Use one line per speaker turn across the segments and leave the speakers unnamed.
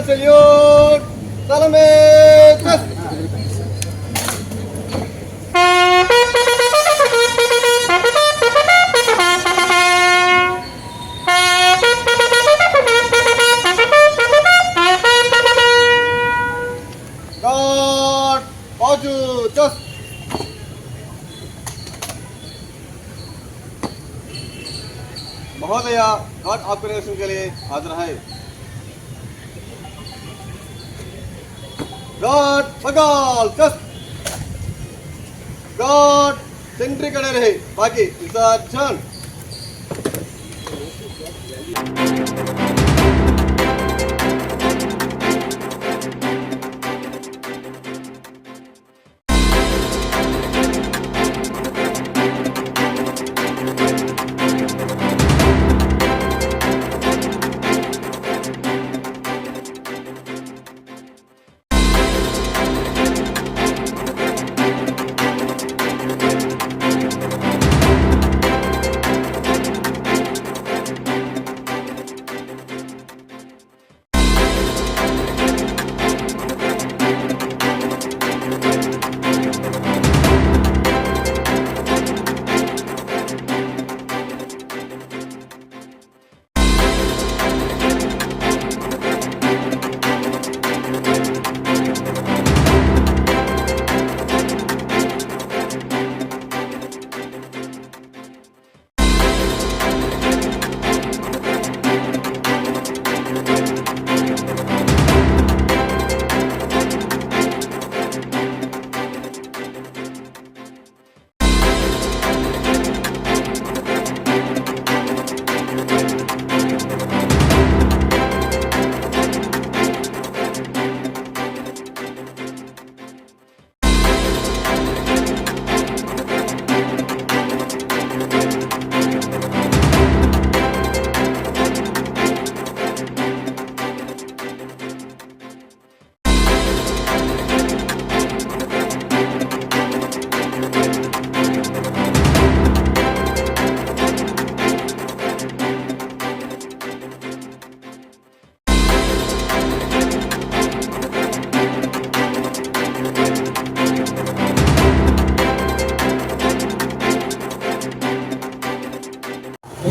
salute. Salame. God, Baju, just. महोदया घाट आपके निरीक्षण के लिए हाजिर है। घाट बगाल जस्ट घाट सेंट्री कड़े रहे बाकी विसर्जन।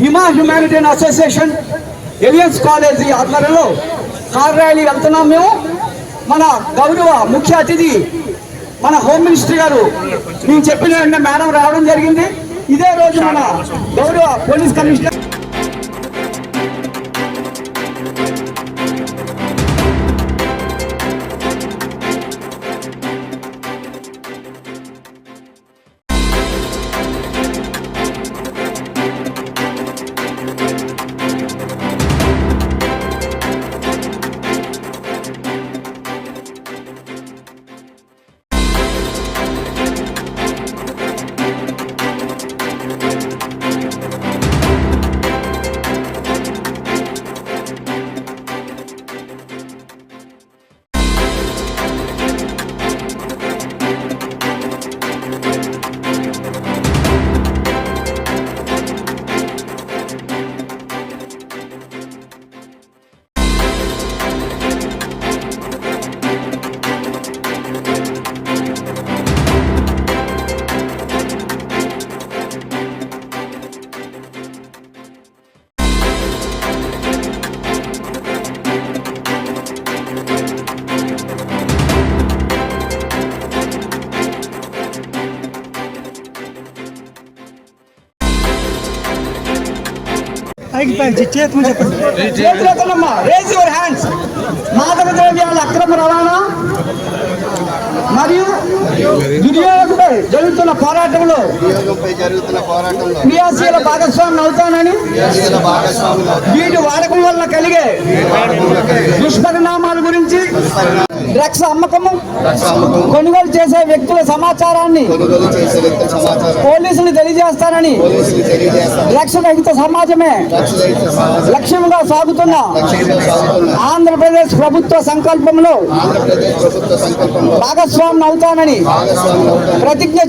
హిమా హ్యుమానిటేరియన్ అసోసియేషన్ ఎలియన్స్ కాలేజీ ఆధ్వర్యంలో కార్ ర్యాలీ వెళ్తున్నాం. మేము మన గౌరవ ముఖ్య అతిథి మన హోమ్ మినిస్టర్ గారు మేము చెప్పిన వెంటనే మేడం రావడం జరిగింది. ఇదే రోజు మన గౌరవ పోలీస్ కమిషనర్ చేతులతోనమ్మా రేజ్ యువర్ హ్యాండ్స్. మాదక ద్రవ్యాల అక్రమ రవాణా మరియు దుర్యోగంపై జరుగుతున్న పోరాటంలో క్రియాశీల భాగస్వామి అవుతానని, వీటి వాడకం వల్ల కలిగే దుష్పరిణామాల గురించి, డ్రగ్స్ అమ్మకము కొనుగోలు చేసే వ్యక్తుల సమాచారాన్ని పోలీసులు తెలియజేస్తానని, డ్రగ్స్ రహిత సమాజమే లక్ష్యంగా సాగుతున్న ఆంధ్రప్రదేశ్ ప్రభుత్వ సంకల్పంలో భాగస్వామి అవుతానని ప్రతిజ్ఞ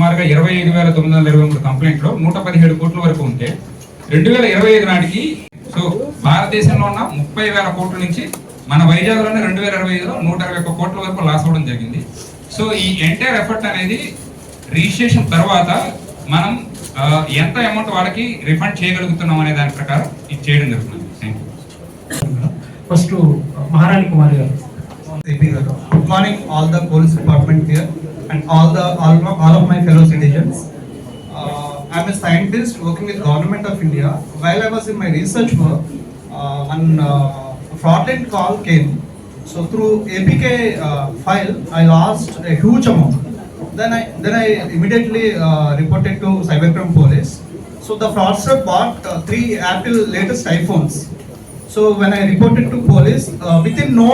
సుమారుగా 25,923 కంప్లైంట్లో 117 కోట్ల వరకు ఉంటే 2025 నాటికి సో భారతదేశంలో ఉన్న 30,000 కోట్ల నుంచి మన వైజాగ్లోనే 2025లో 121 కోట్ల వరకు లాస్ అవ్వడం జరిగింది. సో ఈ ఎంటైర్ ఎఫర్ట్ అనేది రిజిస్ట్రేషన్ తర్వాత మనం ఎంత అమౌంట్ వాళ్ళకి రిఫండ్ చేయగలుగుతున్నాం అనే దాని ప్రకారం ఇది చేయడం జరుగుతుంది. Thank you.
ఫస్ట్ మహారాణి కుమారి గారు.
Good morning, all the police department here and all of my fellow citizens. I'm a scientist working with Government of India. While I was in my research work, one fraudulent call came. So through APK file, I lost a huge amount. Then I immediately reported to Cybercrime Police. So the fraudster bought 3 Apple latest iPhones. So when I reported to police, within no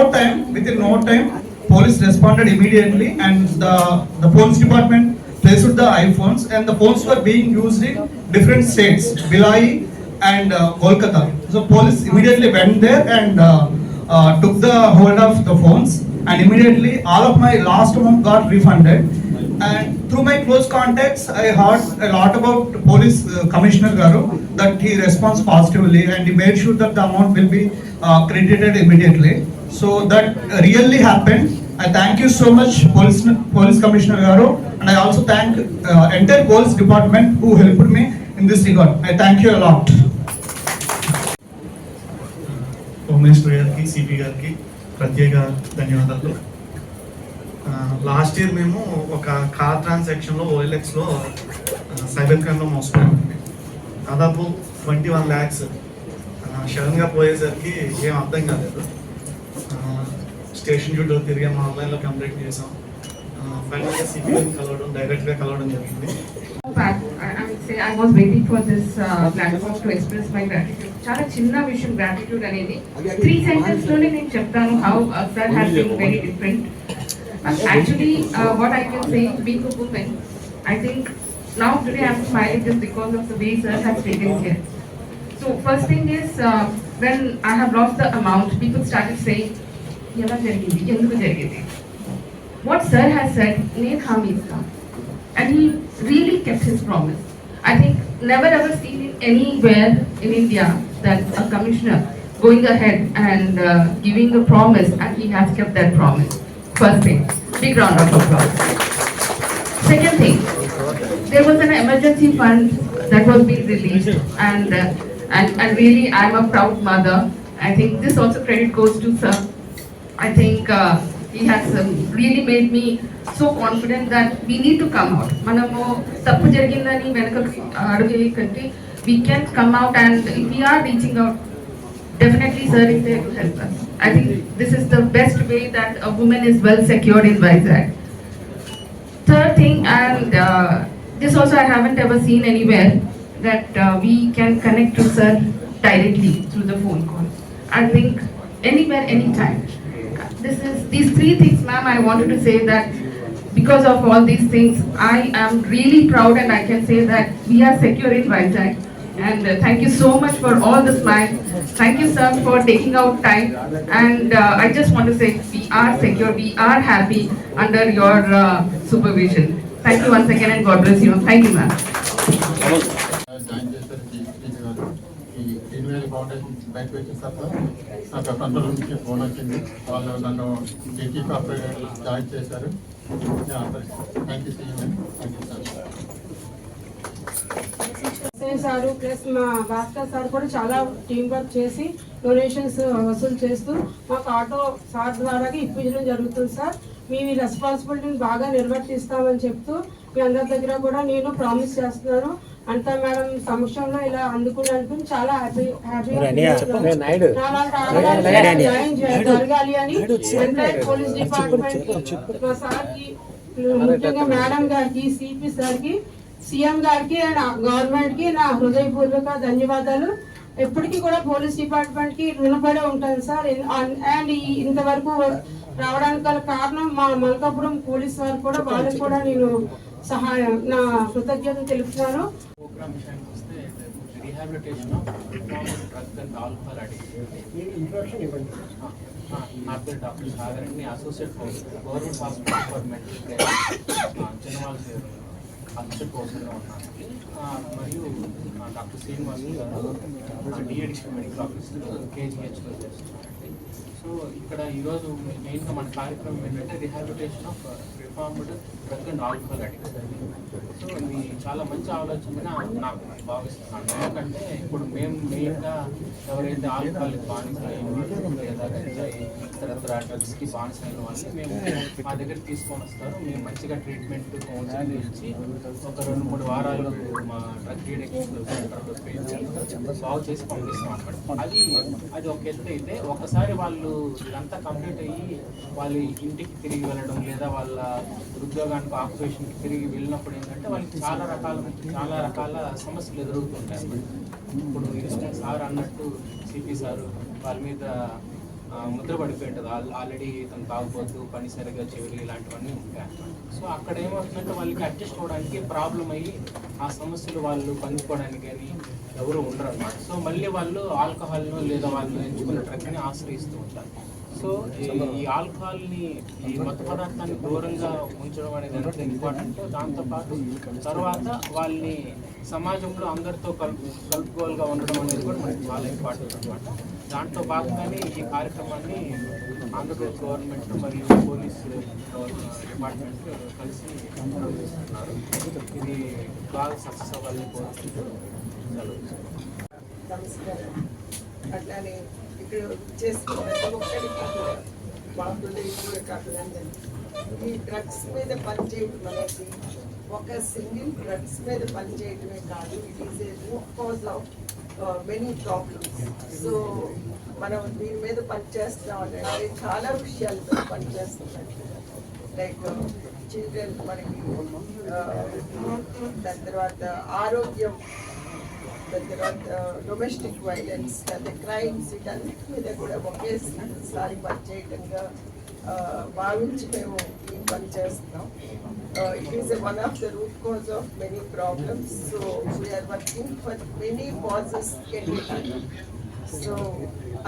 time, police responded immediately, and the police department placed the iPhones, and the phones were being used in different states, Bhilai and Kolkata. So police immediately went there and took the hold of the phones, and immediately all of my lost amount got refunded. And through my close contacts, I heard a lot about Police Commissioner Garu, that he responds positively and he made sure that the amount will be credited immediately. So that really happened. I thank you so much, Police Commissioner Garu, and I also thank entire Police Department who helped me in this regard. I thank you a lot.
Home minister గారికి, CP గారికి ప్రత్యేక ధన్యవాదాలు. Last year మేము ఒక car ట్రాన్సాక్షన్లో OLXలో cyber క్రైమ్లో మోసపోయామండి. దాదాపు 21 lakhs సడన్గా పోయేసరికి ఏం అర్థం కాలేదు. స్టేషన్ చుట్టూ తిరిగాము, ఆన్లైన్లో కంప్లైంట్ చేసాం. ఫైనల్గా సిపిని డైరెక్ట్గా కలవడం జరిగింది.
I would say I was waiting for this platform to express my gratitude. చాలా చిన్న విషయం gratitude అనేది 3 sentences లోనే నేను చెప్తాను how that has been very different. Actually, what I can say, being a woman, I think now today I'm smiling just because of the way sir has taken care. So first thing is, when I have lost the amount, people started saying, "Yala jarigindi, enduku jarigindi." What sir has said, "Neen haami ista," and he really kept his promise. I think never ever seen in anywhere in India that a commissioner going ahead and giving a promise, and he has kept that promise. First thing, big round of applause. Second thing, there was an emergency fund that was being released, and really I'm a proud mother. I think this also credit goes to sir. I think he has really made me so confident that we need to come out. Manamu tappu jarigindani venakaku adugu kanti we can come out, and if we are reaching out, definitely sir is there to help us. I think this is the best way that a woman is well secured in Vizag. Third thing, and this also I haven't ever seen anywhere, that we can connect to sir directly through the phone call. I think anywhere, anytime. These 3 things, ma'am, I wanted to say that because of all these things, I am really proud, and I can say that we are secure in Vizag. And thank you so much for all the smiles. Thank you, sir, for taking out time. And I just want to say we are secure, we are happy under your supervision. Thank you once again, and God bless you. Thank you, ma'am.
బయట వచ్చేసాక నాకు control నుంచి phone వచ్చింది. వాళ్ళు నన్ను dt corporate join చేశారు. Thank you
sir plus మా Bhaskar sir కూడా చాలా టీం వర్క్ చేసి డొనేషన్స్ వసూలు చేస్తూ మాకు ఆటో సార్ ద్వారా ఇప్పించడం జరుగుతుంది సార్. మీ రెస్పాన్సిబిలిటీని బాగా నిర్వర్తిస్తామని చెప్తూ మీ అందరి దగ్గర కూడా నేను ప్రామిస్ చేస్తున్నాను. అంతా మేడం సమక్షంలో ఇలా అందుకున్నందుకు చాలా హ్యాపీగా జరగాలి అని ఎంటైర్ పోలీస్ డిపార్ట్మెంట్ మా సార్కి, ముఖ్యంగా మేడం గారికి, సిపి సార్కి, సీఎం గారికి అండ్ గవర్నమెంట్ కి నా హృదయపూర్వక ధన్యవాదాలు. ఎప్పటికీ కూడా పోలీస్ డిపార్ట్మెంట్ కి రుణపడే ఉంటాను సార్. అండ్ ఇంతవరకు రావడానికి గల కారణం మా మల్కాపురం పోలీస్ వారు కూడా, వాళ్ళకి కూడా నేను నా కృతజ్ఞతలు తెలుపుతున్నాను.
నా పేరు డాక్టర్ సాగర్ అండి, associate government hospital for mental care చిన్నవాళ్ళ అసిస్టెంట్ ప్రొఫెసర్గా ఉన్నాను. మరియు డాక్టర్ శ్రీనివాస్ గారు డిఎడిషన్ మెడికల్ ఆఫీసర్ కేజీహెచ్లో చేస్తున్నారండి. సో ఇక్కడ ఈరోజు మెయిన్గా మన కార్యక్రమం ఏంటంటే rehabilitation of reformed drug and alcohol addicts. So ఇది చాలా మంచి ఆలోచన నాకు భావిస్తున్నాను. ఎందుకంటే ఇప్పుడు మేము మెయిన్గా ఎవరైతే ఆల్కహాల్కి బానిసైన వాళ్ళు లేదా ఇతరత్ర డ్రగ్స్కి బానిసైన వాళ్ళు మేము మా దగ్గర తీసుకొని వస్తారు. మేము మంచిగా ట్రీట్మెంట్ కౌన్సిలింగ్ ఇచ్చి ఒక 2-3 వారాలు మా డ్రగ్ రీడక్షన్ సెంటర్లో పెంచి బాగు చేసి పంపిస్తాం అన్నమాట. అది ఒక ఎత్తు అయితే ఒకసారి వాళ్ళు ఇదంతా కంప్లీట్ అయ్యి వాళ్ళు ఇంటికి తిరిగి వెళ్ళడం లేదా వాళ్ళ ఉద్యోగానికి ఆక్యుపేషన్కి తిరిగి వెళ్ళినప్పుడు ఏంటంటే వాళ్ళకి చాలా రకాల సమస్యలు ఎదురవుతుంటాయి. ఇప్పుడు ఇన్స్టెంట్ సార్ అన్నట్టు సిపి సారు వాళ్ళ మీద ముద్ర పడిపోయి ఉంటుంది. ఆల్రెడీ తను తాగుబోతు, పని సరిగ్గా చెవులు ఇలాంటివన్నీ ఉంటాయి అన్నమాట. సో అక్కడ ఏమవుతుందంటే వాళ్ళకి అడ్జస్ట్ అవ్వడానికి ప్రాబ్లం అయ్యి ఆ సమస్యలు వాళ్ళు పంచుకోవడానికి కానీ ఎవరు ఉండరు అన్నమాట. సో మళ్ళీ వాళ్ళు ఆల్కహాల్ను లేదా వాళ్ళు ఎంచుకున్న డ్రగ్ని ఆశ్రయిస్తూ ఉంటారు. సో ఈ ఆల్కహాల్ని ఈ మత్తు పదార్థాన్ని దూరంగా ఉంచడం అనేది ఎంత ఇంపార్టెంట్, దాంతోపాటు తర్వాత వాళ్ళని సమాజంలో అందరితో కలుపుకోలుగా ఉండడం అనేది కూడా మనకి చాలా ఇంపార్టెంట్ అనమాట. దాంట్లో భాగంగానే ఈ కార్యక్రమాన్ని ఆంధ్రప్రదేశ్ గవర్నమెంట్ మరియు పోలీస్ డిపార్ట్మెంట్ కలిసి నిర్వహిస్తున్నారు. ఇది బాగా సక్సెస్ అవ్వాలని కోరుకుంటూ
నమస్కారం. అట్లానే ఇక్కడ చేసుకున్న ఒక్కరికి బాగుంది కాకుండా ఈ డ్రగ్స్ మీద పనిచేయడం అనేది ఒక సింగిల్ డ్రగ్స్ మీద పనిచేయడమే కాదు, it is a route cause of many problems. So మనం దీని మీద పనిచేస్తాం అంటే చాలా విషయాలతో పనిచేస్తున్నాం. లైక్ చిల్డ్రన్ మనకి దాని తర్వాత ఆరోగ్యం, దాని తర్వాత డొమెస్టిక్ వైలెన్స్, అంటే క్రైమ్స్, వీటన్నిటి మీద కూడా ఒకేసారి పనిచేయటంగా భావించి మేము ఈ పని చేస్తున్నాం. It is one of the root cause of many problems. So we are working for many causes can be done. So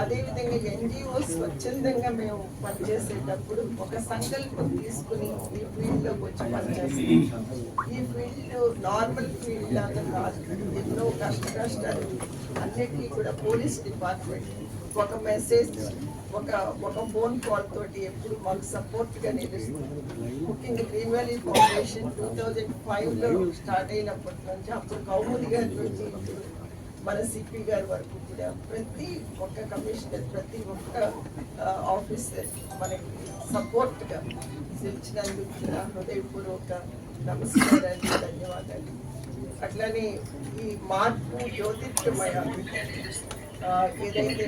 అదేవిధంగా ఎన్జిఓ స్వచ్ఛందంగా మేము పనిచేసేటప్పుడు ఒక సంకల్పం తీసుకుని ఈ ఫీల్డ్లోకి వచ్చి పనిచేస్తాం. ఈ ఫీల్డ్ నార్మల్ ఫీల్డ్ లాగా కాదు, ఎన్నో కష్టాలు అన్నిటికీ కూడా పోలీస్ డిపార్ట్మెంట్ ఒక మెసేజ్, ఒక ఫోన్ కాల్ తోటి ఎప్పుడు మాకు సపోర్ట్గా నిలుస్తుంది. ముఖ్యంగా గ్రీన్ వ్యాలీ ఫౌండేషన్ 2005లో స్టార్ట్ అయినప్పటి నుంచి అప్పుడు కౌముది గారి నుంచి మన సిపి గారి వరకు కూడా ప్రతి ఒక్క కమిషనర్, ప్రతి ఒక్క ఆఫీసర్ మనకి సపోర్ట్గా ఇచ్చినందుకు నా హృదయపూర్వక నమస్కారాలు, ధన్యవాదాలు. అట్లానే ఈ మార్పు జ్యోతిర్మయ ఏదైతే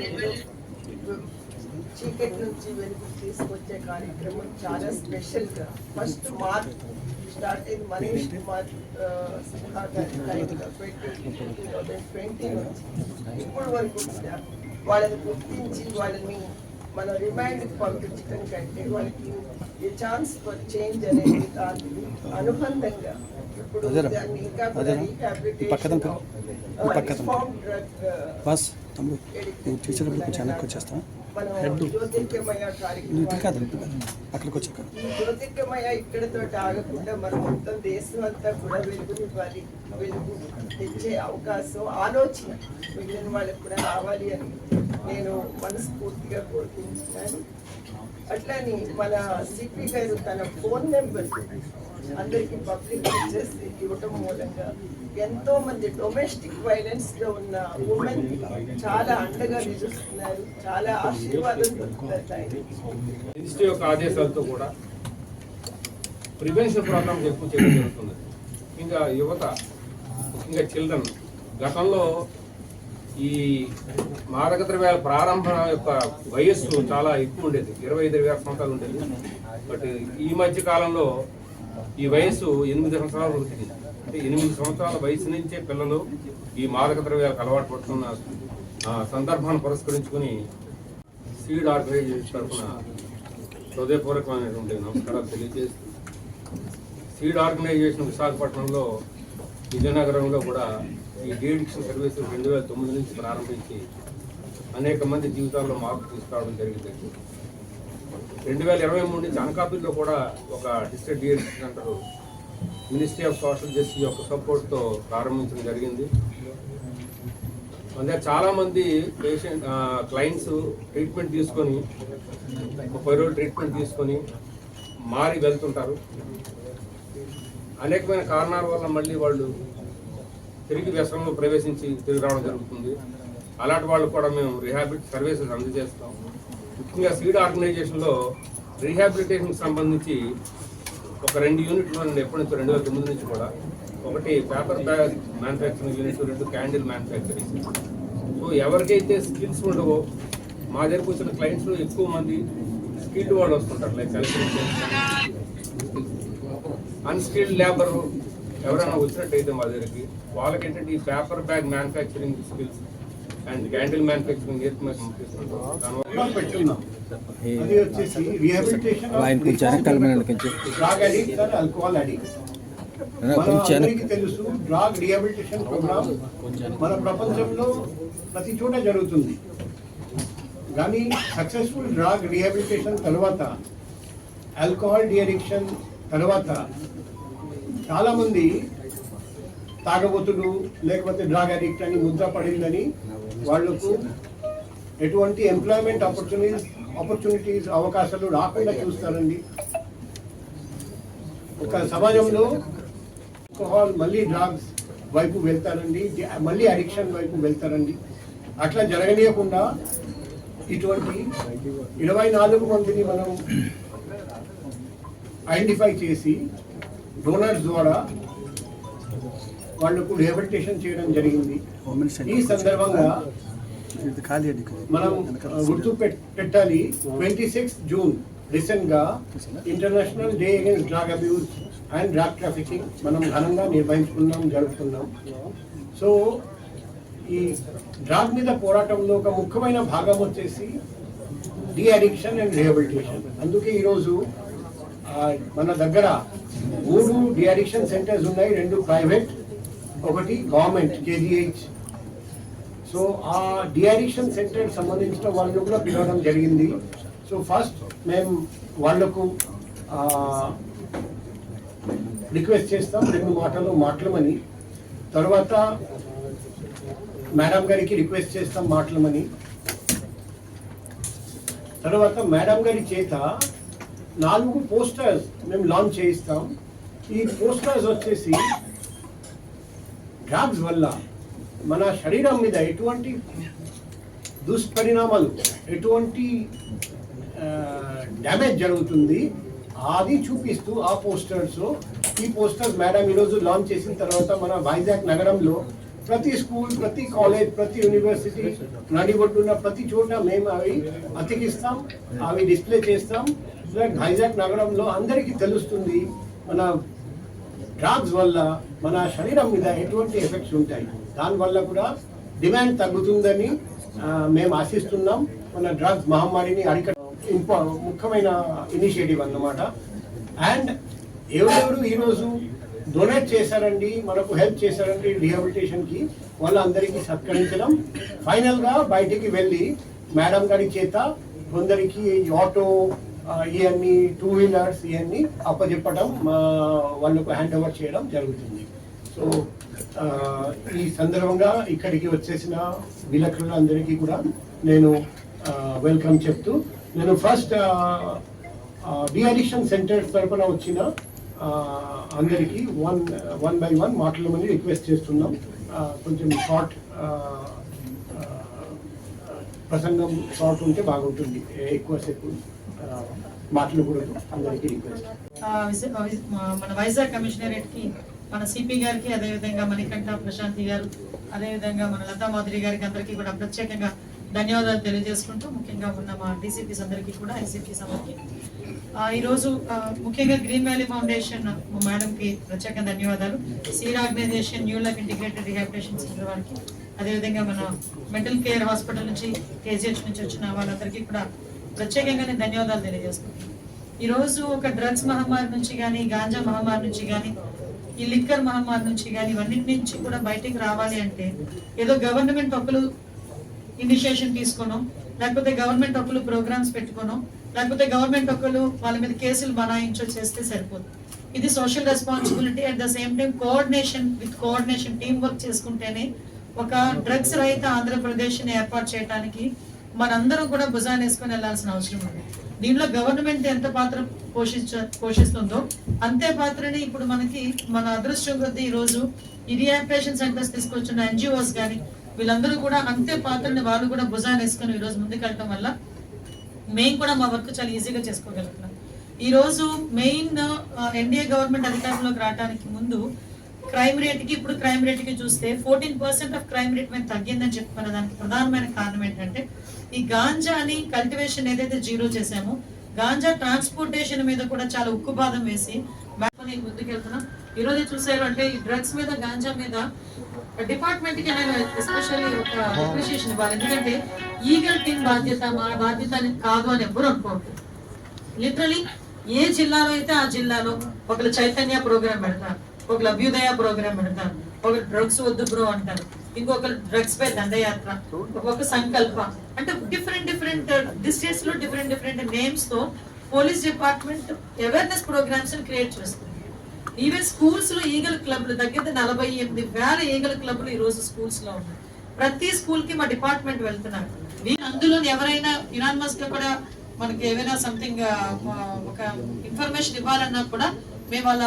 చీకటి నుంచి వెలుగు తీసుకొచ్చే కార్యక్రమం చాలా స్పెషల్గా ఫస్ట్ మార్క్ స్టార్ట్ అయింది. మనీష్ కుమార్ సిన్హా గారి టైంలో 2020 నుంచి ఇప్పుడు వరకు కూడా వాళ్ళని గుర్తించి వాళ్ళని మన రిమైండ్కి పంపించడం కంటే వాళ్ళకి ఏ ఛాన్స్ ఫర్ చేంజ్ అనేది దాని అనుబంధంగా ఇప్పుడు దాన్ని ఇంకా కూడా రీహాబిలిటేషన్ జ్యోతిర్గమయ ఇక్కడతో ఆగకుండా మనం మొత్తం దేశం అంతా కూడా వెలుగునివ్వాలి, వెలుగు తెచ్చే అవకాశం, ఆలోచన మిగిలిన వాళ్ళకి కూడా రావాలి అని నేను మనస్ఫూర్తిగా కోరుకుంటున్నాను. అట్లానే మన సిపి గారు తన ఫోన్ నెంబర్ అందరికీ పబ్లిక్ చేసి ఇవ్వటం మూలంగా ఎంతో మంది డొమెస్టిక్ వైలెన్స్ లో ఉన్న ఉమెన్ చాలా అండగా నిలుస్తున్నారు, చాలా ఆశీర్వాదం దొరుకుతాయి.
మినిస్ట్రీ యొక్క ఆదేశాలతో కూడా ప్రివెన్షన్ ప్రోగ్రామ్స్ ఎక్కువ చేయడం జరుగుతుంది. ఇంకా యువత, ముఖ్యంగా చిల్డ్రన్, గతంలో ఈ మాదక ద్రవ్యాల ప్రారంభం యొక్క వయస్సు చాలా ఎక్కువ ఉండేది, 25 సంవత్సరాలు ఉండేది. బట్ ఈ మధ్య కాలంలో ఈ వయస్సు 8 సంవత్సరాలు ఉంటుంది. అంటే 8 సంవత్సరాల వయసు నుంచే పిల్లలు ఈ మాదక ద్రవ్యాలకు అలవాటు పడుతున్న సందర్భాన్ని పురస్కరించుకుని సీడ్ ఆర్గనైజేషన్ తరఫున హృదయపూర్వకమైనటువంటి నమస్కారాలు తెలియజేస్తూ, సీడ్ ఆర్గనైజేషన్ విశాఖపట్నంలో, విజయనగరంలో కూడా ఈ డీఎడిక్షన్ సర్వీసు 2009 నుంచి ప్రారంభించి అనేక మంది జీవితాల్లో మార్పు తీసుకురావడం జరిగింది. 2023 నుంచి అనకాపల్లిలో కూడా ఒక district de-addiction centre ministry of social justice యొక్క సపోర్ట్తో ప్రారంభించడం జరిగింది. అంటే చాలామంది క్లయింట్స్ ట్రీట్మెంట్ తీసుకొని 30 రోజులు ట్రీట్మెంట్ తీసుకొని మారి వెళ్తుంటారు. అనేకమైన కారణాల వల్ల మళ్ళీ వాళ్ళు తిరిగి వ్యసనంలో ప్రవేశించి తిరిగి రావడం జరుగుతుంది. అలాంటి వాళ్ళు కూడా మేము రీహాబిలిట్ సర్వీసెస్ అందజేస్తాం. ముఖ్యంగా సీడ్ ఆర్గనైజేషన్లో రీహాబిలిటేషన్కి సంబంధించి ఒక 2 యూనిట్లు ఎప్పటి నుంచో 2009 నుంచి కూడా, ఒకటి paper bag manufacturing unit, 2 candle manufacturing. So ఎవరికైతే స్కిల్స్ ఉండవో మా దగ్గరకు వచ్చిన క్లయింట్స్లో ఎక్కువ మంది స్కిల్డ్ వాళ్ళు వస్తుంటారు. లైక్ ఎలక్ట్రీషియన్, అన్స్కిల్డ్ లేబర్ ఎవరైనా వచ్చినట్టయితే మా దగ్గరికి వాళ్ళకి ఏంటంటే ఈ paper bag manufacturing skills and candle manufacturing
పెట్టున్నాం. అది వచ్చేసి rehabilitation drug addicts and alcohol addicts. అందరికీ తెలుసు డ్రగ్ రీహాబిలిటేషన్ ప్రోగ్రామ్ మన ప్రపంచంలో ప్రతి చోట జరుగుతుంది. కానీ సక్సెస్ఫుల్ డ్రగ్ రీహాబిలిటేషన్ తర్వాత, ఆల్కహాల్ డిఅడిక్షన్ తర్వాత చాలామంది తాగబోతులు లేకపోతే డ్రగ్ అడిక్ట్ అని ముద్ర పడిందని వాళ్ళకు ఎటువంటి ఎంప్లాయ్మెంట్ ఆపర్చునిటీస్ అవకాశాలు రాకుండా చూస్తారండి. ఒక సమాజంలో ఆల్కహాల్ మళ్ళీ డ్రగ్స్ వైపు వెళ్తారండి, మళ్ళీ అడిక్షన్ వైపు వెళ్తారండి. అట్లా జరగనీయకుండా ఇటువంటి 24 మందిని మనం ఐడెంటిఫై చేసి డోనర్స్ ద్వారా వాళ్లకు రిహాబిలిటేషన్ చేయడం జరిగింది. ఈ సందర్భంగా మనం గుర్తు పెట్టాలి, 26 జూన్ రీసెంట్ గా international day against drug abuse and drug trafficking మనం ఘనంగా జరుపుకున్నాం. సో ఈ డ్రగ్ మీద పోరాటంలో ఒక ముఖ్యమైన భాగం వచ్చేసి డి అడిక్షన్ అండ్ రిహాబిలిటేషన్. అందుకే ఈరోజు మన దగ్గర 3 డి అడిక్షన్ సెంటర్స్ ఉన్నాయి, 2 ప్రైవేట్, ఒకటి గవర్నమెంట్ కేజీహెచ్. సో ఆ డి అడిక్షన్ సెంటర్ సంబంధించిన వాళ్ళు కూడా పిలవడం జరిగింది. సో ఫస్ట్ మేము వాళ్లకు రిక్వెస్ట్ చేస్తాం 2 మాటలు మాట్లాడమని, తర్వాత మేడం గారికి రిక్వెస్ట్ చేస్తాం మాట్లాడమని, తర్వాత మేడం గారి చేత 4 పోస్టర్స్ మేము లాంచ్ చేయిస్తాం. ఈ పోస్టర్స్ వచ్చేసి డ్రగ్స్ వల్ల మన శరీరం మీద ఎటువంటి దుష్పరిణామాలు, ఎటువంటి డ్యామేజ్ జరుగుతుంది అది చూపిస్తూ ఆ ఈ పోస్టర్స్ మేడం ఈరోజు లాంచ్ చేసిన తర్వాత మన వైజాగ్ నగరంలో ప్రతి స్కూల్, ప్రతి కాలేజ్, ప్రతి యూనివర్సిటీ నడిబొట్టున్న ప్రతి చోట మేము అవి అతికిస్తాం, అవి డిస్ప్లే చేస్తాం. వైజాగ్ నగరంలో అందరికీ తెలుస్తుంది మన డ్రగ్స్ వల్ల మన శరీరం మీద ఎటువంటి ఎఫెక్ట్స్ ఉంటాయి. దానివల్ల కూడా డిమాండ్ తగ్గుతుందని మేము ఆశిస్తున్నాం. మన డ్రగ్స్ మహమ్మారిని ముఖ్యమైన ఇనిషియేటివ్ అన్నమాట. అండ్ ఎవరెవరు ఈరోజు డొనేట్ చేశారండి, మనకు హెల్ప్ చేశారండి రీహాబిలిటేషన్కి, వాళ్ళందరికీ సత్కరించడం, ఫైనల్గా బయటికి వెళ్ళి మేడం గారి చేత కొందరికి ఆటో ఇవన్నీ 2 వీలర్స్ ఇవన్నీ అప్పచెప్పడం, వాళ్ళకు హ్యాండ్ ఓవర్ చేయడం జరుగుతుంది. సో ఈ సందర్భంగా ఇక్కడికి వచ్చేసిన విలేకరులందరికీ కూడా నేను వెల్కమ్ చెప్తూ, నేను ఫస్ట్ డి అడిక్షన్ సెంటర్ తరఫున వచ్చిన అందరికీ వన్ బై వన్ మాట్లాడమని రిక్వెస్ట్ చేస్తున్నాం. కొంచెం షార్ట్ ప్రసంగం షార్ట్ ఉంటే బాగుంటుంది, ఎక్కువసేపు మాట్లాడకూడదు. అందరికీ రిక్వెస్ట్.
మన వైజాగ్ కమిషనరేట్ కి, మన సిపి గారికి, అదేవిధంగా మణికంఠ ప్రశాంతి గారు, అదేవిధంగా మన లతా మాధురి గారికి అందరికీ కూడా ప్రత్యేకంగా ధన్యవాదాలు తెలియజేసుకుంటూ, ముఖ్యంగా ఉన్న మా డీసీపీస్ అందరికీ కూడా, ఐసీపీస్ అందరికీ ఈరోజు ముఖ్యంగా గ్రీన్ వ్యాలీ ఫౌండేషన్ మేడంకి ప్రత్యేక ధన్యవాదాలు, seed organisation, new life integrated rehabilitation centre వారికి, అదేవిధంగా మన మెంటల్ కేర్ హాస్పిటల్ నుంచి, కేజీహెచ్ నుంచి వచ్చిన వాళ్ళందరికీ కూడా ప్రత్యేకంగా నేను ధన్యవాదాలు తెలియజేసుకుంటాను. ఈరోజు ఒక డ్రగ్స్ మహమ్మారి నుంచి కానీ, గాంజా మహమ్మారి నుంచి కానీ, ఈ లిక్కర్ మహమ్మారి నుంచి కానీ, ఇవన్నిటి నుంచి కూడా బయటికి రావాలి అంటే ఏదో గవర్నమెంట్ ఒకరు ఇనిషియేషన్ తీసుకోను, లేకపోతే గవర్నమెంట్ ఒకరు ప్రోగ్రామ్స్ పెట్టుకోను, లేకపోతే గవర్నమెంట్ ఒకరు వాళ్ళ మీద కేసులు బనాయించో చేస్తే సరిపోదు.
ఇది social responsibility. At the same time coordination team work చేసుకుంటేనే ఒక డ్రగ్స్ రహిత ఆంధ్రప్రదేశ్ ని ఏర్పాటు చేయడానికి మనందరం కూడా భుజాన్ని వేసుకొని వెళ్లాల్సిన అవసరం ఉంది. దీంట్లో గవర్నమెంట్ ఎంత పాత్ర పోషిస్తుందో అంతే పాత్రని ఇప్పుడు మన అదృష్టం కొద్దీ ఈ రోజు ఈ రిహాబిలిటేషన్ సెంటర్స్ తీసుకొచ్చిన NGOs కానీ వీళ్ళందరూ కూడా అంతే పాత్రని వాళ్ళు కూడా భుజాన్ని వేసుకొని ఈ రోజు ముందుకెళ్ళడం వల్ల మేము కూడా మా వర్క్ చాలా ఈజీగా చేసుకోగలుగుతున్నాం. ఈ రోజు మెయిన్ ఎన్డీఏ గవర్నమెంట్ అధికారంలోకి రావడానికి ముందు క్రైమ్ రేట్ కి చూస్తే 14% ఆఫ్ క్రైమ్ రేట్ మీద తగ్గిందని చెప్తున్నారు. దానికి ప్రధానమైన కారణం ఏంటంటే ఈ గాంజాని కల్టివేషన్ ఏదైతే జీరో చేసామో గాంజా ట్రాన్స్పోర్టేషన్ మీద కూడా చాలా ఉక్కుపాదం వేసి ముందుకెళ్తున్నాం. ఈ రోజు చూసారు అంటే ఈ డ్రగ్స్ మీద గాంజా మీద డిపార్ట్మెంట్ కి నేను ఎస్పెషల్లీ ఒక అప్రిషియేషన్ ఇవ్వాలి. ఎందుకంటే ఈగల్ టీమ్ బాధ్యత మా బాధ్యత కాదు అని ఎవ్వరు అనుకోవట్లేదు. లిటరలీ ఏ జిల్లాలో అయితే ఆ జిల్లాలో ఒకళ్ళు చైతన్య ప్రోగ్రామ్ పెడతారు, ఒకళ్ళు అభ్యుదయ ప్రోగ్రామ్ పెడతారు, ఒకరు డ్రగ్స్ వద్దు బ్రో అంటారు, ఇంకొకరు డ్రగ్స్ పై దండయాత్ర, ఒక్కొక్క సంకల్ప, అంటే డిఫరెంట్ డిస్ట్రిక్ట్స్ లో డిఫరెంట్ నేమ్స్ తో police department awareness programmes create చేస్తుంది. ఈవెన్ స్కూల్స్ లో ఈగల్ క్లబ్లు దగ్గర 48,000 ఈగల్ క్లబ్లు ఈ రోజు స్కూల్స్ లో ఉన్నాయి. ప్రతి స్కూల్ కి మా డిపార్ట్మెంట్ వెళ్తున్నారు. అందులో ఎవరైనా యునానిమస్ గా కూడా మనకి ఏమైనా సంథింగ్ ఒక ఇన్ఫర్మేషన్ ఇవ్వాలన్నా కూడా మేము వాళ్ళ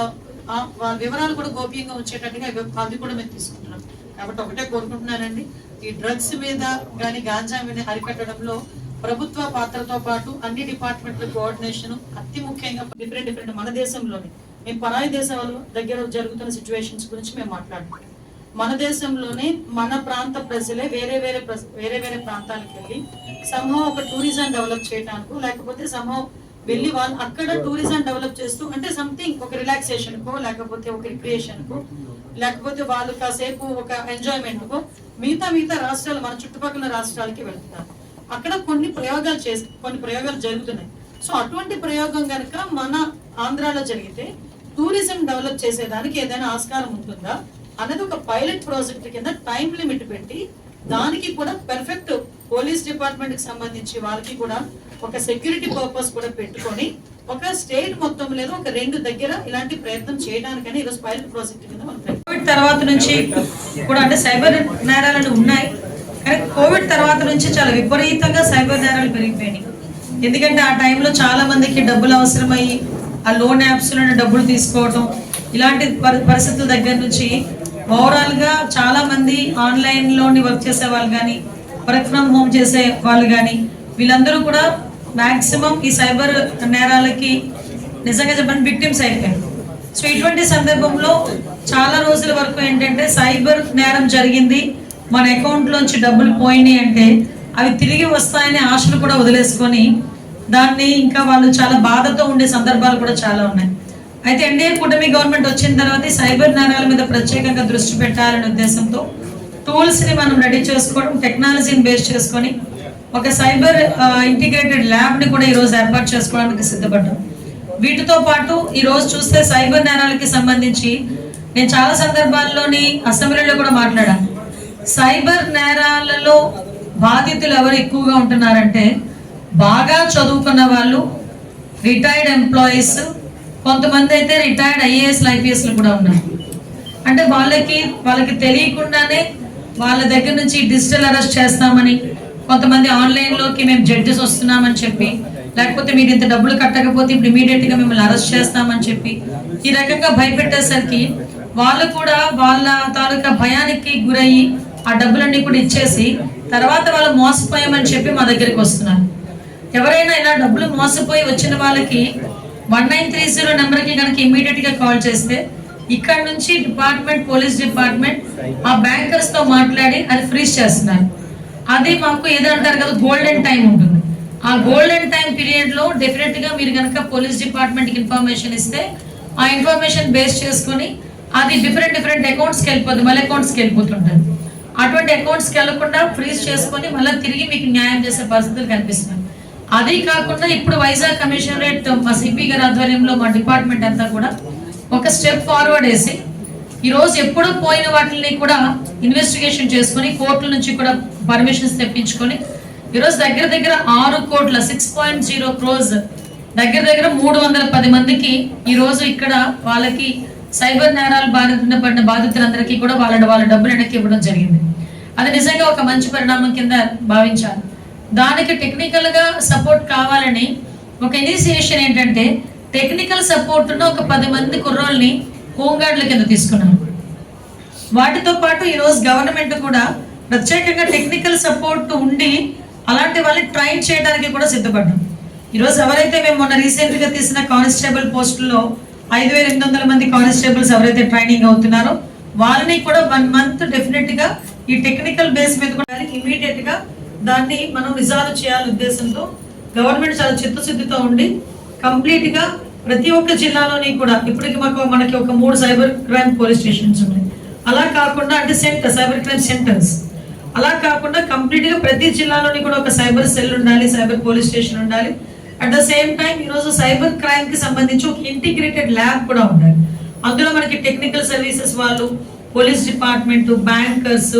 వివరాలు కూడా గోప్యంగా ఉంచేటట్టుగా అది కూడా మేము తీసుకుంటున్నాం. కాబట్టి ఒకటే కోరుకుంటున్నానండి, ఈ డ్రగ్స్ మీద కానీ గాంజా మీద అరికట్టడంలో ప్రభుత్వ పాత్రతో పాటు అన్ని డిపార్ట్మెంట్ల కోఆర్డినేషన్ అతి ముఖ్యంగా డిఫరెంట్ మన దేశంలోనే మేము పరాయి దేశాల దగ్గర జరుగుతున్న సిచ్యువేషన్స్ గురించి మేము మాట్లాడుతున్నాం. మన దేశంలోనే మన ప్రాంత ప్రజలే వేరే ప్రాంతాలకు వెళ్ళి సంభవం ఒక టూరిజం డెవలప్ చేయడానికో లేకపోతే సంభవం వెళ్ళి వాళ్ళు అక్కడ టూరిజం డెవలప్ చేస్తూ అంటే సంథింగ్ ఒక రిలాక్సేషన్ కో లేకపోతే ఒక రిక్రియేషన్ కో లేకపోతే వాళ్ళు కాసేపు ఒక ఎంజాయ్మెంట్ కో మిగతా రాష్ట్రాలు మన చుట్టుపక్కల రాష్ట్రాలకి వెళ్తున్నారు. అక్కడ కొన్ని ప్రయోగాలు జరుగుతున్నాయి. సో అటువంటి ప్రయోగం కనుక మన ఆంధ్రాలో జరిగితే టూరిజం డెవలప్ చేసేదానికి ఏదైనా ఆస్కారం ఉంటుందా అన్నది ఒక పైలట్ ప్రాజెక్ట్ కింద టైం లిమిట్ పెట్టి దానికి కూడా పర్ఫెక్ట్ పోలీస్ డిపార్ట్మెంట్ కి సంబంధించి వాళ్ళకి కూడా ఒక సెక్యూరిటీ పర్పస్ కూడా పెట్టుకొని ఒక స్టేట్ మొత్తం లేదా ఒక 2 దగ్గర ఇలాంటి ప్రయత్నం చేయడానికని ఈరోజు పైలట్ ప్రాజెక్ట్ కింద మనం కోవిడ్ తర్వాత నుంచి కూడా అంటే సైబర్ నేరాలు ఉన్నాయి. కానీ కోవిడ్ తర్వాత నుంచి చాలా విపరీతంగా సైబర్ నేరాలు పెరిగిపోయినాయి. ఎందుకంటే ఆ టైంలో చాలా మందికి డబ్బులు అవసరమయ్యి ఆ లోన్ యాప్స్ లోనే డబ్బులు తీసుకోవడం ఇలాంటి పరిస్థితుల దగ్గర నుంచి ఓవరాల్ గా చాలా మంది ఆన్లైన్ లోని వర్క్ చేసే వాళ్ళు కానీ వర్క్ ఫ్రమ్ హోమ్ చేసే వాళ్ళు కానీ వీళ్ళందరూ కూడా మాక్సిమం ఈ సైబర్ నేరాలకి నిజంగా చెప్పండి విక్టిమ్స్ అయిపోయారు. సో ఇటువంటి సందర్భంలో చాలా రోజుల వరకు ఏంటంటే సైబర్ నేరం జరిగింది మన అకౌంట్ లోంచి డబ్బులు పోయినాయి అంటే అవి తిరిగి వస్తాయనే ఆశలు కూడా వదిలేసుకొని దాన్ని ఇంకా వాళ్ళు చాలా బాధతో ఉండే సందర్భాలు కూడా చాలా ఉన్నాయి. అయితే ఎన్డీఏ కూటమి గవర్నమెంట్ వచ్చిన తర్వాత సైబర్ నేరాల మీద ప్రత్యేకంగా దృష్టి పెట్టాలనే ఉద్దేశంతో టూల్స్ ని మనం రెడీ చేసుకోవడం టెక్నాలజీని బేస్ చేసుకొని ఒక సైబర్ ఇంటిగ్రేటెడ్ ల్యాబ్ ని కూడా ఈ రోజు ఏర్పాటు చేసుకోవడానికి సిద్ధపడ్డాం. వీటితో పాటు ఈ రోజు చూస్తే సైబర్ నేరాలకి సంబంధించి నేను చాలా సందర్భాల్లోని అసెంబ్లీలో కూడా మాట్లాడాను. సైబర్ నేరాలలో బాధితులు ఎవరు ఎక్కువగా ఉంటున్నారంటే బాగా చదువుకున్న వాళ్ళు, రిటైర్డ్ ఎంప్లాయీస్, కొంతమంది అయితే రిటైర్డ్ ఐఏఎస్లు ఐపీఎస్లు కూడా ఉన్నారు. అంటే వాళ్ళకి తెలియకుండానే వాళ్ళ దగ్గర నుంచి డిజిటల్ అరెస్ట్ చేస్తామని, కొంతమంది ఆన్లైన్లోకి మేము జడ్జెస్ వస్తున్నామని చెప్పి, లేకపోతే మీరు ఇంత డబ్బులు కట్టకపోతే ఇప్పుడు ఇమీడియట్ గా మిమ్మల్ని అరెస్ట్ చేస్తామని చెప్పి ఈ రకంగా భయపెట్టేసరికి వాళ్ళు కూడా వాళ్ళ తాలూకా భయానికి గురయ్యి ఆ డబ్బులన్నీ కూడా ఇచ్చేసి తర్వాత వాళ్ళు మోసపోయామని చెప్పి మా దగ్గరికి వస్తున్నారు. ఎవరైనా ఇలా డబ్బులు మోసపోయి వచ్చిన వాళ్ళకి 1930 నెంబర్కి కనుక ఇమీడియట్ గా కాల్ చేస్తే ఇక్కడ నుంచి పోలీస్ డిపార్ట్మెంట్ ఆ బ్యాంకర్స్ తో మాట్లాడి అది ఫ్రీజ్ చేస్తున్నారు. అది మాకు ఏదంటారు కదా గోల్డెన్ టైం ఉంటుంది. ఆ గోల్డెన్ టైం పీరియడ్ లో డెఫినెట్ గా మీరు కనుక పోలీస్ డిపార్ట్మెంట్ కి ఇన్ఫర్మేషన్ ఇస్తే ఆ ఇన్ఫర్మేషన్ బేస్ చేసుకుని అది డిఫరెంట్ అకౌంట్స్కి వెళ్ళిపోతుంది, మళ్ళీ అకౌంట్స్కి వెళ్ళిపోతుంటుంది. అటువంటి అకౌంట్స్కి వెళ్ళకుండా ఫ్రీజ్ చేసుకొని మళ్ళీ తిరిగి మీకు న్యాయం చేసే పరిస్థితులు కనిపిస్తున్నాయి. అదే కాకుండా ఇప్పుడు వైజాగ్ కమిషనరేట్ మా సిపి గారి ఆధ్వర్యంలో మా డిపార్ట్మెంట్ అంతా కూడా ఒక స్టెప్ ఫార్వర్డ్ వేసి ఈరోజు ఎప్పుడూ పోయిన వాటిని కూడా ఇన్వెస్టిగేషన్ చేసుకొని కోర్టుల నుంచి కూడా పర్మిషన్స్ తెప్పించుకొని ఈరోజు దగ్గర 6 కోట్ల 6.0 crores దగ్గర దగ్గర 310 మందికి ఈ రోజు ఇక్కడ వాళ్ళకి సైబర్ నేరాలు బారిన పడిన బాధితులందరికీ కూడా వాళ్ళ డబ్బులు వెనక్కి ఇవ్వడం జరిగింది. అది నిజంగా ఒక మంచి పరిణామం కింద భావించాలి. దానికి టెక్నికల్ గా సపోర్ట్ కావాలని ఒక ఇనిషియేషన్ ఏంటంటే టెక్నికల్ సపోర్ట్ ఉన్న ఒక 10 మంది కుర్రోల్ని హోంగార్డుల కింద తీసుకున్నాం. వాటితో పాటు ఈ రోజు గవర్నమెంట్ కూడా ప్రత్యేకంగా టెక్నికల్ సపోర్ట్ ఉండి అలాంటి వాళ్ళని ట్రైన్ చేయడానికి కూడా సిద్ధపడ్డాం. ఈరోజు ఎవరైతే మేము మొన్న రీసెంట్ గా తీసిన కానిస్టేబుల్ పోస్టుల్లో 5,800 మంది కానిస్టేబుల్స్ ఎవరైతే ట్రైనింగ్ అవుతున్నారో వాళ్ళని కూడా 1 మంత్ డెఫినెట్ గా ఈ టెక్నికల్ బేస్ మీద కూడా ఇమీడియట్ గా దాన్ని మనం రిజాల్వ్ చేయాలనే ఉద్దేశంతో గవర్నమెంట్ చాలా చిత్తశుద్ధితో ఉండి కంప్లీట్ గా ప్రతి ఒక్క జిల్లాలోని కూడా ఇప్పటికి మనకి ఒక 3 సైబర్ క్రైమ్ పోలీస్ స్టేషన్స్ ఉన్నాయి. అలా కాకుండా అంటే సైబర్ క్రైమ్ సెంటర్స్ అలా కాకుండా కంప్లీట్ గా ప్రతి జిల్లాలోని కూడా ఒక సైబర్ సెల్ ఉండాలి, సైబర్ పోలీస్ స్టేషన్ ఉండాలి. అట్ ద సేమ్ టైం ఈరోజు సైబర్ క్రైమ్ కి సంబంధించి ఒక ఇంటిగ్రేటెడ్ ల్యాబ్ కూడా ఉండాలి. అందులో మనకి టెక్నికల్ సర్వీసెస్ వాళ్ళు, పోలీస్ డిపార్ట్మెంట్, బ్యాంకర్స్,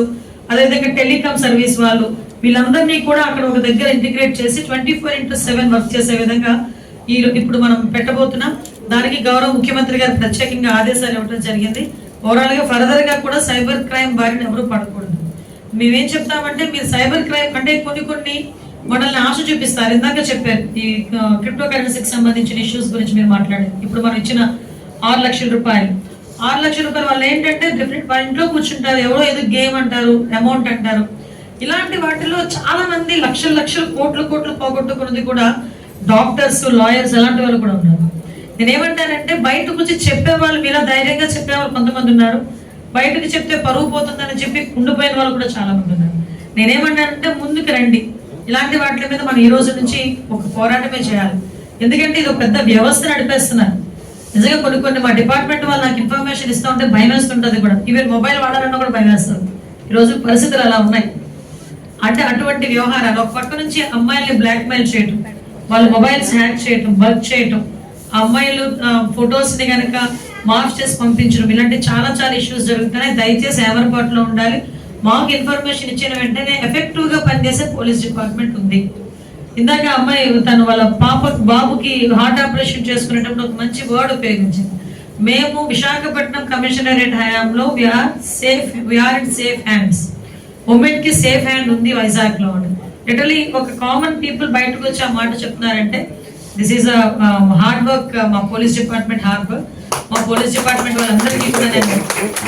అదేవిధంగా టెలికాం సర్వీస్ వాళ్ళు వీళ్ళందరినీ కూడా అక్కడ ఒక దగ్గర ఇంటిగ్రేట్ చేసి 24/7 వర్క్ చేసే విధంగా ఇప్పుడు మనం పెట్టబోతున్నాం. దానికి గౌరవ ముఖ్యమంత్రి గారు ప్రత్యేకంగా ఆదేశాలు ఇవ్వడం జరిగింది. ఓవరాల్ గా ఫర్దర్ గా కూడా సైబర్ క్రైమ్ బారిన ఎవరు పడకూడదు. మేమేం చెప్తామంటే మీరు సైబర్ క్రైమ్ అంటే కొన్ని మనల్ని ఆశ చూపిస్తారు. ఇందాక చెప్పారు ఈ క్రిప్టో కరెన్సీకి సంబంధించిన ఇష్యూస్ గురించి మీరు మాట్లాడారు. ఇప్పుడు మనం ఇచ్చిన 6 లక్షల రూపాయలు వాళ్ళు ఏంటంటే డిఫరెంట్ వాళ్ళ ఇంట్లో కూర్చుంటారు, ఎవరో ఏదో గేమ్ అంటారు, అమౌంట్ అంటారు. ఇలాంటి వాటిలో చాలా మంది లక్షలు కోట్లు పోగొట్టుకున్నది కూడా డాక్టర్స్, లాయర్స్ అలాంటి వాళ్ళు కూడా ఉన్నారు. నేనేమంటానంటే బయటకు వచ్చి చెప్పేవాళ్ళు మీలా ధైర్యంగా చెప్పేవాళ్ళు కొంతమంది ఉన్నారు, బయటకు చెప్తే పరువు పోతుందని చెప్పి ఉండిపోయిన వాళ్ళు కూడా చాలా మంది ఉన్నారు. నేనేమంటానంటే ముందుకు రండి, ఇలాంటి వాటి మీద మనం ఈ రోజు నుంచి ఒక పోరాటమే చేయాలి. ఎందుకంటే ఇది ఒక పెద్ద వ్యవస్థ నడిపేస్తున్నారు. నిజంగా కొన్ని మా డిపార్ట్మెంట్ వాళ్ళు నాకు ఇన్ఫర్మేషన్ ఇస్తూ ఉంటే భయం వేస్తుంటది కూడా. ఈవెన్ మొబైల్ వాడాలన్నా కూడా భయం వేస్తుంది. ఈరోజు పరిస్థితులు అలా ఉన్నాయి. అంటే అటువంటి వ్యవహారాలు ఒక పక్క నుంచి అమ్మాయిల్ని బ్లాక్ మెయిల్ చేయటం, వాళ్ళ మొబైల్స్ హ్యాక్ చేయటం, వర్క్ చేయటం, ఆ అమ్మాయిలు ఫొటోస్ ని కనుక మార్క్ చేసి పంపించడం, ఇలాంటి చాలా ఇష్యూస్ జరుగుతున్నాయి. దయచేసి ఏమరపాటులో ఉండాలి. మాకు ఇన్ఫర్మేషన్ ఇచ్చిన వెంటనే ఎఫెక్టివ్ గా పనిచేసే పోలీస్ డిపార్ట్మెంట్ ఉంది. ఇందాక అమ్మాయి తను వాళ్ళ బాబుకి హార్ట్ ఆపరేషన్ చేసుకునేటప్పుడు ఒక మంచి వర్డ్ ఉపయోగించింది. మేము విశాఖపట్నం కమిషనరేట్ హయాంలో we are in safe hands. Women కి సేఫ్ హ్యాండ్ ఉంది వైజాగ్ లో. లిటరలీ ఒక కామన్ పీపుల్ బయటకు వచ్చి ఆ మాట చెప్తున్నారంటే దిస్ ఈస్ హార్డ్ వర్క్, మా పోలీస్ డిపార్ట్మెంట్ హార్డ్ వర్క్. మా పోలీస్ డిపార్ట్మెంట్ వాళ్ళందరికీ కూడా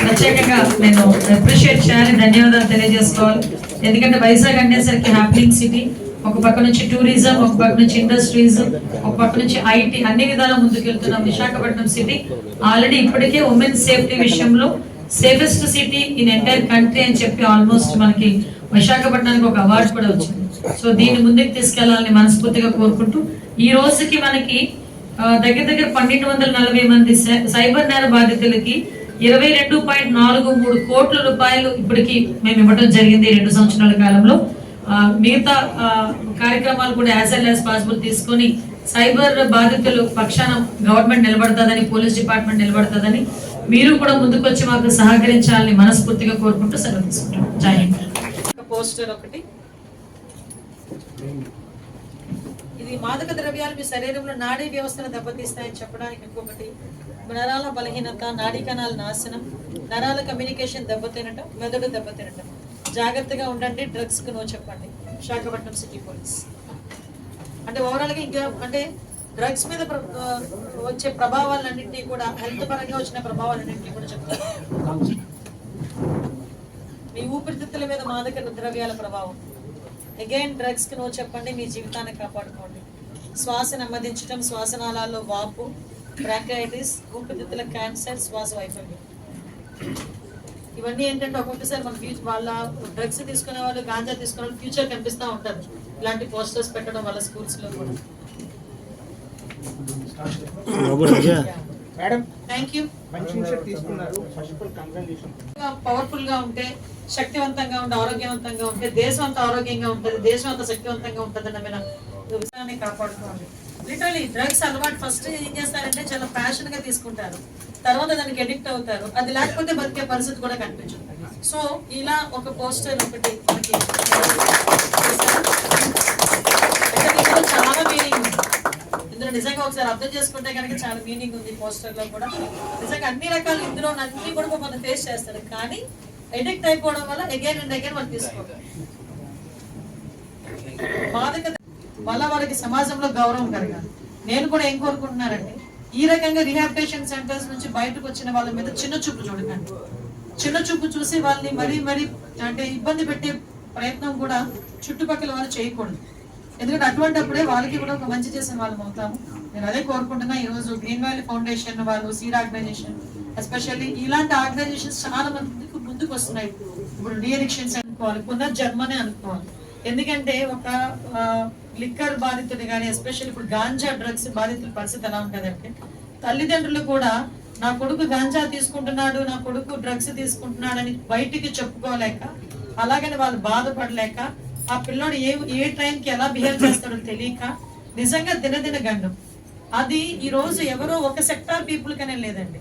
ప్రత్యేకంగా నేను అప్రిషియేట్ చేయాలి, ధన్యవాదాలు తెలియజేసుకోవాలి. ఎందుకంటే వైజాగ్ అనేసరికి హ్యాపీనింగ్ సిటీ. ఒక పక్క నుంచి టూరిజం, ఒక పక్క నుంచి ఇండస్ట్రీస్, ఒక పక్క నుంచి ఐటీ, అన్ని విధాల ముందుకెళ్తున్న విశాఖపట్నం సిటీ ఆల్రెడీ ఇప్పటికే ఉమెన్ సేఫ్టీ విషయంలో safest city in entire country అని చెప్పి ఆల్మోస్ట్ మనకి విశాఖపట్నానికి ఒక అవార్డు కూడా వచ్చింది. సో దీన్ని ముందుకు తీసుకెళ్లాలని మనస్ఫూర్తిగా కోరుకుంటూ ఈ రోజుకి మనకి దగ్గర 1,240 మంది సైబర్ నేర బాధితులకి 22.43 కోట్ల రూపాయలు ఇప్పటికి మేము ఇవ్వడం జరిగింది 2 సంవత్సరాల కాలంలో. మిగతా కార్యక్రమాలు కూడా యాజ్ ఎల్ యాజ్ పాసిబుల్ తీసుకొని సైబర్ బాధితులు పక్షాన గవర్నమెంట్ నిలబడుతుందని, పోలీస్ డిపార్ట్మెంట్ నిలబడుతుందని మీరు కూడా ముందుకు వచ్చి మాకు సహకరించాలని మనస్ఫూర్తిగా కోరుకుంటూ సెలవు తీసుకుంటాం. జై హింద్. పోస్టర్ ఒకటి, ఇది మాదక ద్రవ్యాలు మీ శరీరంలో నాడీ వ్యవస్థను దెబ్బతీస్తాయని చెప్పడానికి. ఇంకొకటి నరాల బలహీనత, నాడీ కణాల నాశనం, నరాల కమ్యూనికేషన్ దెబ్బతినటం, మెదడు దెబ్బతినటం. జాగ్రత్తగా ఉండండి, డ్రగ్స్ కు నో చెప్పండి. Visakhapatnam city police. అంటే ఓవరాల్ గా ఇంకా అంటే డ్రగ్స్ మీద వచ్చే ప్రభావాలన్నింటినీ కూడా, హెల్త్ పరంగా వచ్చిన ప్రభావాలన్నింటినీ కూడా చెప్తారు. మీ ఊపిరితిత్తుల మీద మాదక ద్రవ్యాల ప్రభావం. అగైన్ డ్రగ్స్ కి నో చెప్పండి, మీ జీవితాన్ని కాపాడుకోండి. శ్వాస నెమ్మదించడం, శ్వాసనాళాల్లో వాపు, బ్రాంకైటిస్, ఊపిరితిత్తుల క్యాన్సర్, శ్వాస వైఫల్యం. ఇవన్నీ ఏంటంటే ఒక్కొక్కసారి మన ఫ్యూచర్ వాళ్ళ డ్రగ్స్ తీసుకునే వాళ్ళు, గాంజా తీసుకునే వాళ్ళు ఫ్యూచర్ కనిపిస్తూ ఉంటారు ఇలాంటి పోస్టర్స్ పెట్టడం వల్ల స్కూల్స్ లో కూడా. పవర్ఫుల్ గా ఉంటే, శక్తివంతంగా ఉంటే, ఆరోగ్యవంతంగా ఉంటే దేశం అంతా ఆరోగ్యంగా ఉంటుంది, దేశం అంతా శక్తివంతంగా ఉంటుంది అన్న విషయాన్ని కాపాడుకోవాలి. లిటరలీ డ్రగ్స్ అలవాటు ఫస్ట్ ఏం చేస్తారంటే చాలా ప్యాషన్ గా తీసుకుంటారు, తర్వాత దానికి అడిక్ట్ అవుతారు. అది లేకపోతే బతికే పరిస్థితి కూడా కనిపించదు. సో ఇలా ఒక పోస్టర్ ఒకటి మనకి చాలా మీనింగ్ ఉంది. ఇందులో నిజంగా ఒకసారి అర్థం చేసుకుంటే కనుక చాలా మీనింగ్ ఉంది పోస్టర్ లో కూడా. నిజంగా అన్ని రకాలు ఇందులో అన్ని కూడా మనం ఫేస్ చేస్తారు, కానీ ఎడిక్ట్ అయిపోవడం వల్ల అగైన్ అండ్ అగైన్ వాళ్ళు తీసుకోవాలి. బాధక వల్ల వాళ్ళకి సమాజంలో గౌరవం కలగాలి. నేను కూడా ఏం కోరుకుంటున్నానంటే ఈ రకంగా రీహాబిలిటేషన్ సెంటర్స్ నుంచి బయటకు వచ్చిన వాళ్ళ మీద చిన్న చూపు చూడకండి. చిన్న చూపు చూసి వాళ్ళని మరీ అంటే ఇబ్బంది పెట్టే ప్రయత్నం కూడా చుట్టుపక్కల వాళ్ళు చేయకూడదు. ఎందుకంటే అటువంటిప్పుడే వాళ్ళకి కూడా ఒక మంచి చేసిన వాళ్ళం అవుతాము. నేను అదే కోరుకుంటున్నా. ఈ రోజు గ్రీన్ వ్యాలీ ఫౌండేషన్ వాళ్ళు, సీడ్ ఆర్గనైజేషన్, ఎస్పెషల్లీ ఇలాంటి ఆర్గనైజేషన్స్ చాలా మందికి ముందుకు వస్తున్నాయి. ఇప్పుడు డీ అడిక్షన్స్ అనుకోవాలి, పునర్జన్మనే అనుకోవాలి. ఎందుకంటే ఒక లిక్కర్ బాధితుడు కానీ, ఎస్పెషల్లీ ఇప్పుడు గాంజా డ్రగ్స్ బాధితుల పరిస్థితి ఎలా ఉంటుందంటే తల్లిదండ్రులు కూడా నా కొడుకు గాంజా తీసుకుంటున్నాడు, నా కొడుకు డ్రగ్స్ తీసుకుంటున్నాడు అని బయటికి చెప్పుకోలేక, అలాగని వాళ్ళు బాధపడలేక, ఆ పిల్లోడు ఏ టైంకి ఎలా బిహేవ్ చేస్తాడో తెలియక నిజంగా దినదిన గండం. అది ఈ రోజు ఎవరో ఒక సెక్టార్ పీపుల్ కనే లేదండి,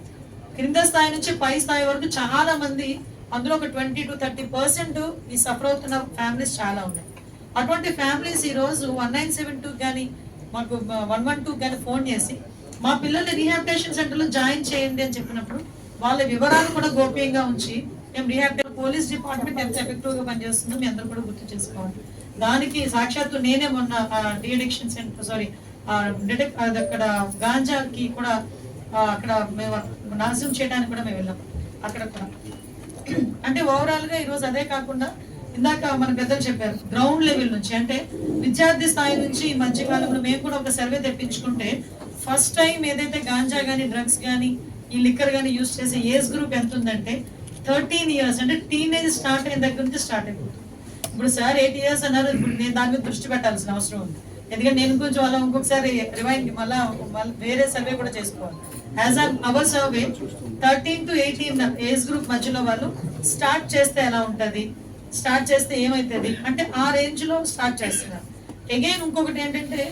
కింద స్థాయి నుంచి పై స్థాయి వరకు చాలా మంది, అందులో ఒక 20 to 30% ఈ సఫర్ అవుతున్న ఫ్యామిలీస్ చాలా ఉన్నాయి. అటువంటి ఫ్యామిలీస్ ఈ రోజు 1972 కానీ మాకు 112 కానీ ఫోన్ చేసి మా పిల్లల్ని రీహాబిలిటేషన్ సెంటర్లో జాయిన్ చేయండి అని చెప్పినప్పుడు వాళ్ళ వివరాలు కూడా గోప్యంగా ఉంచి మేము రీహాబిలిటేషన్ పోలీస్ డిపార్ట్మెంట్ ఎంత ఎఫెక్టివ్ గా పనిచేస్తుందో మీ అందరూ కూడా గుర్తు చేసుకోవాలి. దానికి సాక్షాత్తు నేనే మొన్న డీ అడిక్షన్ సెంటర్ అక్కడ గాంజాకి కూడా అక్కడ మేము నాశనం చేయడానికి కూడా మేము వెళ్ళాం. అక్కడ కూడా అంటే ఓవరాల్ గా ఈ రోజు అదే కాకుండా ఇందాక మన పెద్దలు చెప్పారు గ్రౌండ్ లెవెల్ నుంచి, అంటే విద్యార్థి స్థాయి నుంచి ఈ మధ్యకాలంలో మేము కూడా ఒక సర్వే తెప్పించుకుంటే ఫస్ట్ టైం ఏదైతే గాంజా గానీ డ్రగ్స్ గానీ ఈ లిక్కర్ గానీ యూజ్ చేసే ఏజ్ గ్రూప్ ఎంత ఉందంటే 13 years, అంటే టీనేజ్ స్టార్ట్ అయిన దగ్గర నుంచి స్టార్ట్ అయిపోతుంది. ఇప్పుడు సార్ 8 years అన్నారు, ఇప్పుడు నేను దాని మీద దృష్టి పెట్టాల్సిన అవసరం ఉంది. ఎందుకంటే నేను కొంచెం అలా ఇంకొకసారి రివైండ్ మళ్ళీ వేరే సర్వే కూడా చేసుకోవాలి. As our survey 13 to 18 age group మధ్యలో వాళ్ళు స్టార్ట్ చేస్తే ఎలా ఉంటది, స్టార్ట్ చేస్తే ఏమైతుంది అంటే ఆ రేంజ్ లో స్టార్ట్ చేస్తున్నారు. అగైన్ ఇంకొకటి ఏంటంటే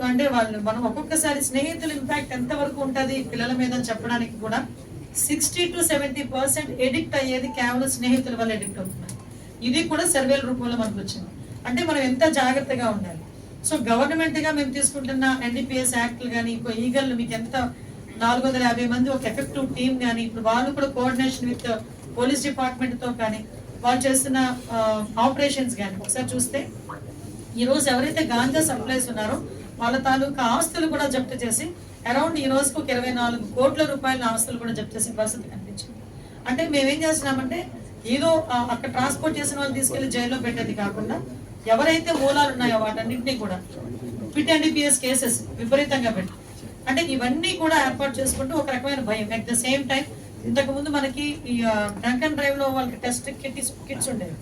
అంటే వాళ్ళు మనం ఒక్కొక్కసారి స్నేహితుల ఇంపాక్ట్ ఎంత వరకు ఉంటుంది పిల్లల మీద చెప్పడానికి కూడా 60 to 70% ఎడిక్ట్ అయ్యేది కేవలం స్నేహితుల వల్ల ఎడిక్ట్ అవుతున్నారు. ఇది కూడా సర్వేల రూపంలో మనకు వచ్చింది. అంటే మనం ఎంత జాగ్రత్తగా ఉండాలి. సో గవర్నమెంట్ గా మేము తీసుకుంటున్న ఎన్డీపీఎస్ యాక్ట్లు కానీ ఇంకో ఈగల్ మీకు ఎంత 450 మంది ఒక ఎఫెక్టివ్ టీమ్ కానీ ఇప్పుడు వాళ్ళు కూడా కోఆర్డినేషన్ విత్ పోలీస్ డిపార్ట్మెంట్ తో కానీ వాళ్ళు చేస్తున్న ఆపరేషన్స్ కానీ ఒకసారి చూస్తే ఈ రోజు ఎవరైతే గాంజా సప్లైస్ ఉన్నారో వాళ్ళ తాలూకా ఆస్తులు కూడా జప్తు చేసి అరౌండ్ ఈ రోజుకు 24 కోట్ల రూపాయల ఆస్తులు కూడా జప్తు చేసే పరిస్థితి కనిపించింది. అంటే మేమేం చేస్తున్నామంటే ఏదో అక్కడ ట్రాన్స్పోర్ట్ చేసిన వాళ్ళు తీసుకెళ్లి జైల్లో పెట్టేది కాకుండా ఎవరైతే మూలాలు ఉన్నాయో వాటన్నింటినీ కూడా పిట్ ఎన్డీపీఎస్ కేసెస్ విపరీతంగా పెట్టి అంటే ఇవన్నీ కూడా ఏర్పాటు చేసుకుంటూ ఒక రకమైన భయం. అట్ ద సేమ్ టైం ఇంతకు ముందు మనకి ఈ డ్రంక్ అండ్ డ్రైవ్ లో వాళ్ళకి టెస్ట్ కిట్స్ ఉండేవి.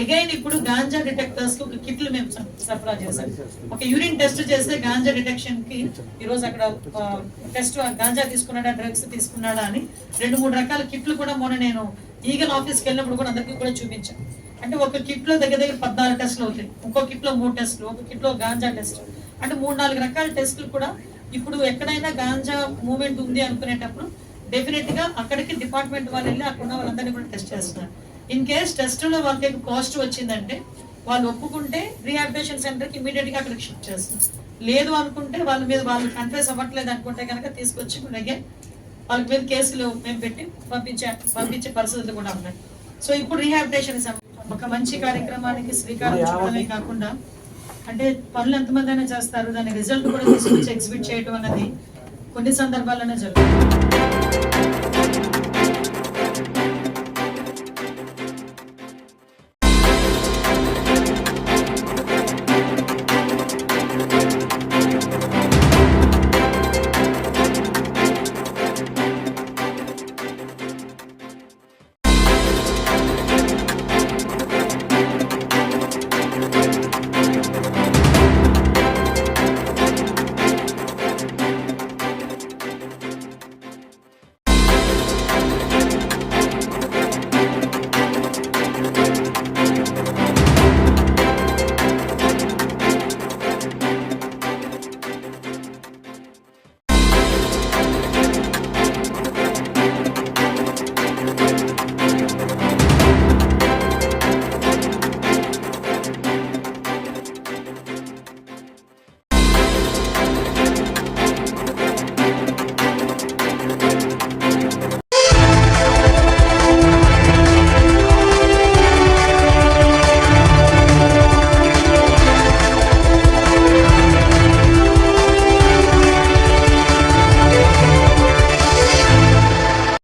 అగైన్ ఇప్పుడు గాంజా డిటెక్టర్స్ కి ఒక కిట్లు మేము సరఫరా చేశాం. ఒక యూరిన్ టెస్ట్ చేస్తే గాంజా డిటెక్షన్ కి ఈ రోజు అక్కడ టెస్ట్ గాంజా తీసుకున్నాడా డ్రగ్స్ తీసుకున్నాడా అని 2-3 రకాల కిట్లు కూడా మొన్న నేను ఈగల్ ఆఫీస్కి వెళ్ళినప్పుడు కూడా అందరికీ కూడా చూపించాను. అంటే ఒక కిట్ లో దగ్గర 14 టెస్టులు అవుతాయి, ఇంకో కిట్ లో 3 టెస్టులు, ఒక కిట్ లో గాంజా టెస్ట్, అంటే 3-4 రకాల టెస్టులు కూడా ఇప్పుడు ఎక్కడైనా గాంజా మూవ్మెంట్ ఉంది అనుకునేటప్పుడు డెఫినెట్ గా అక్కడికి డిపార్ట్మెంట్ వాళ్ళు వెళ్ళి అక్కడ ఉన్న వాళ్ళందరినీ కూడా టెస్ట్ చేస్తున్నారు. ఇన్ కేస్ టెస్ట్ లో వాళ్ళకి కాస్ట్ వచ్చిందంటే వాళ్ళు ఒప్పుకుంటే రీహాబిలిటేషన్ సెంటర్ కి ఇమీడియట్ గా అక్కడికి షిఫ్ట్ చేస్తారు. లేదు అనుకుంటే వాళ్ళ మీద వాళ్ళు కన్ఫెస్ అవ్వట్లేదు అనుకుంటే కనుక తీసుకొచ్చి అగైన్ వాళ్ళ మీద కేసులు మేము పెట్టి పంపించే పరిస్థితులు కూడా ఉన్నాయి. సో ఇప్పుడు రీహాబిలిటేషన్ ఒక మంచి కార్యక్రమానికి శ్రీకారం చుట్టడమే కాకుండా అంటే పనులు ఎంతమంది అయినా చేస్తారు, దాని రిజల్ట్ కూడా తీసుకొచ్చి ఎగ్జిబిట్ చేయడం అన్నది కొన్ని సందర్భాల్లోనే జరుగుతుంది.